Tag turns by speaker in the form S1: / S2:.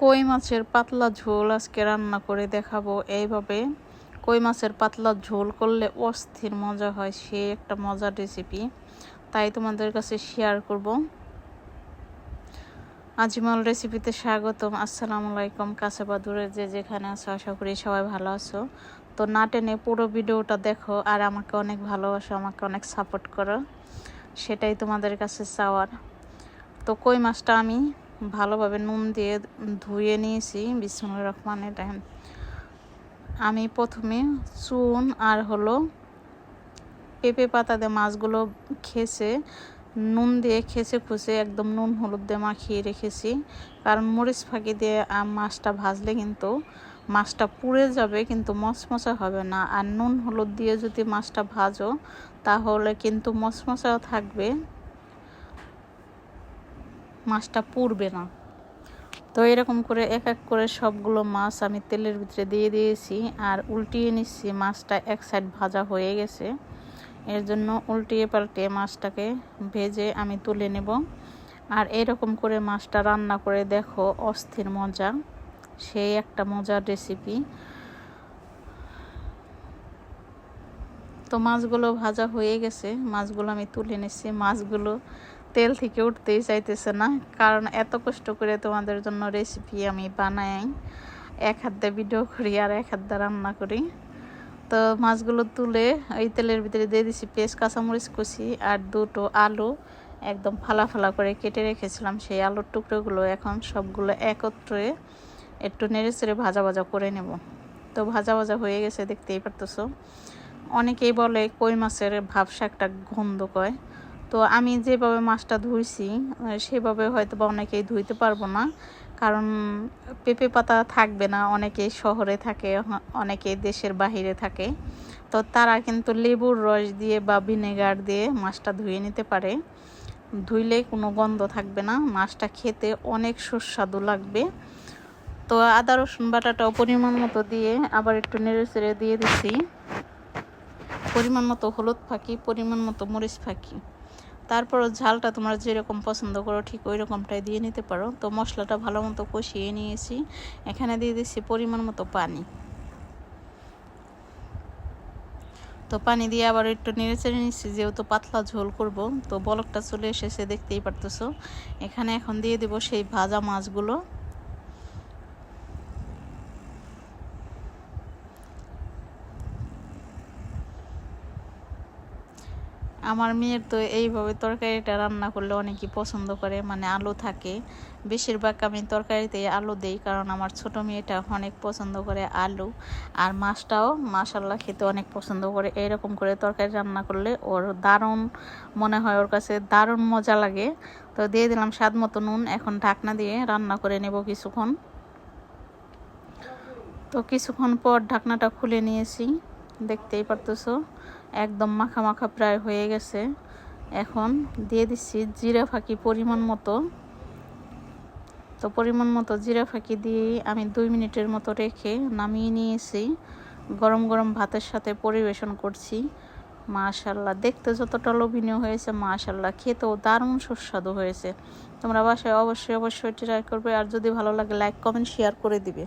S1: কই মাছের পাতলা ঝোল আজকে রান্না করে দেখাবো। এইভাবে কই মাছের পাতলা ঝোল করলে অস্থির মজা হয়, সে একটা মজার রেসিপি, তাই তোমাদের কাছে শেয়ার করব। আজিমল রেসিপিতে স্বাগতম। আসসালামু আলাইকুম। কাছে বা দূরে যে যেখানে আছো, আশা করি সবাই ভালো আছো। তো না টেনে পুরো ভিডিওটা দেখো আর আমাকে অনেক ভালোবাসো, আমাকে অনেক সাপোর্ট করো, সেটাই তোমাদের কাছে চাওয়ার। তো কই মাছটা আমি ভালোভাবে নুন দিয়ে ধুয়ে নিয়েছি। বিসমিল্লাহির রহমানির রহিম। আমি প্রথমে চুন আর পেঁপে পাতা দিয়ে মাছগুলো নুন দিয়ে খেসে খুঁজে একদম নুন হলুদ দিয়ে মাখিয়ে রেখেছি, কারণ মরিচ ফাঁকি দিয়ে মাছটা ভাজলে কিন্তু মাছটা পুড়ে যাবে, কিন্তু মচমচা হবে না। আর নুন হলুদ দিয়ে যদি মাছটা ভাজো তাহলে কিন্তু মচমচাও থাকবে, মাছটা পুড়বে না। তো এরকম করে এক এক করে সবগুলো মাছ আমি তেলের ভিতরে দিয়ে দিয়েছি আর উল্টিয়ে নিচ্ছি। মাছটা এক সাইড ভাজা হয়ে গেছে, এর জন্য উল্টিয়ে পাল্টিয়ে মাছটাকে ভেজে আমি তুলে নেব। আর এরকম করে মাছটা রান্না করে দেখো, অস্থির মজা, সেই একটা মজার রেসিপি। তো মাছগুলো ভাজা হয়ে গেছে, মাছগুলো আমি তুলে নিচ্ছি। মাছগুলো তেল থেকে উঠতেই চাইতেছে না, কারণ এত কষ্ট করে তোমাদের জন্য রেসিপি আমি বানাই, এক হাত দিয়ে ভিডিও করি আর এক হাত দিয়ে রান্না করি। তো মাছগুলো তুলে ওই তেলের ভিতরে দিয়ে দিছি পেঁয়াজ, কাঁচামরিচ কুচি আর দুটো আলু একদম ফালা ফালা করে কেটে রেখেছিলাম। সেই আলুর টুকরোগুলো এখন সবগুলো একত্রে একটু নেড়ে চেড়ে ভাজা ভাজা করে নেব। তো ভাজা ভাজা হয়ে গেছে, দেখতেই পারতেছো। অনেকেই বলে কই মাছের ভাবসা একটা গন্ধ কয়। তো আমি যেভাবে মাছটা ধুইছি সেভাবে হয়তো বা অনেকেই ধুইতে পারবো না, কারণ পেঁপে পাতা থাকবে না, অনেকেই শহরে থাকে, অনেকেই দেশের বাহিরে থাকে। তো তারা কিন্তু লেবুর রস দিয়ে বা ভিনেগার দিয়ে মাছটা ধুয়ে নিতে পারে, ধুইলে কোনো গন্ধ থাকবে না, মাছটা খেতে অনেক সুস্বাদু লাগবে। তো আদা রসুন বাটাটাও পরিমাণ মতো দিয়ে আবার একটু নেড়ে চেড়ে দিয়ে দিচ্ছি। পরিমাণ মতো হলুদ ফাঁকি, পরিমাণ মতো মরিচ ফাঁকি, তারপরও ঝালটা তোমরা যেরকম পছন্দ করো ঠিক ওই রকমটাই দিয়ে নিতে পারো। তো মশলাটা ভালো মতো কষিয়ে নিয়েছি, এখানে দিয়ে দিচ্ছি পরিমাণ মতো পানি। তো পানি দিয়ে আবার একটু নেড়ে চেড়ে নিচ্ছি, যেহেতু পাতলা ঝোল করব। তো বলকটা চলে এসেছে, দেখতেই পারতেছো। এখানে এখন দিয়ে দেব সেই ভাজা মাছগুলো। আমার মেয়ের তো এইভাবে তরকারিটা রান্না করলে অনেকেই পছন্দ করে, মানে আলু থাকে বেশিরভাগ। আমি তরকারিতে আলু দেই, কারণ আমার ছোট মেয়েটা অনেক পছন্দ করে আলু, আর মাছটাও মাশাল্লাহ খেতে অনেক পছন্দ করে। এইরকম করে তরকারি রান্না করলে ওর দারুণ মনে হয়, ওর কাছে দারুণ মজা লাগে। তো দিয়ে দিলাম স্বাদ মতো নুন। এখন ঢাকনা দিয়ে রান্না করে নেব কিছুক্ষণ। তো কিছুক্ষণ পর ঢাকনাটা খুলে নিয়েছি, দেখতেই পারতেছো একদম মাখা মাখা প্রায় হয়ে গেছে। এখন দিয়ে দিচ্ছি জিরা ফাঁকি পরিমাণ মতো। তো পরিমাণ মতো জিরা ফাঁকি দিয়ে আমি 2 মিনিটের মতো রেখে নামিয়ে নিয়েছি। গরম গরম ভাতের সাথে পরিবেশন করছি। মাশাল্লাহ, দেখতে যতটা লোভনীয় হয়েছে, মাশাল্লাহ খেতেও দারুণ সুস্বাদু হয়েছে। তোমরা বাসায় অবশ্যই ট্রাই করবে, আর যদি ভালো লাগে লাইক কমেন্ট শেয়ার করে দিবে।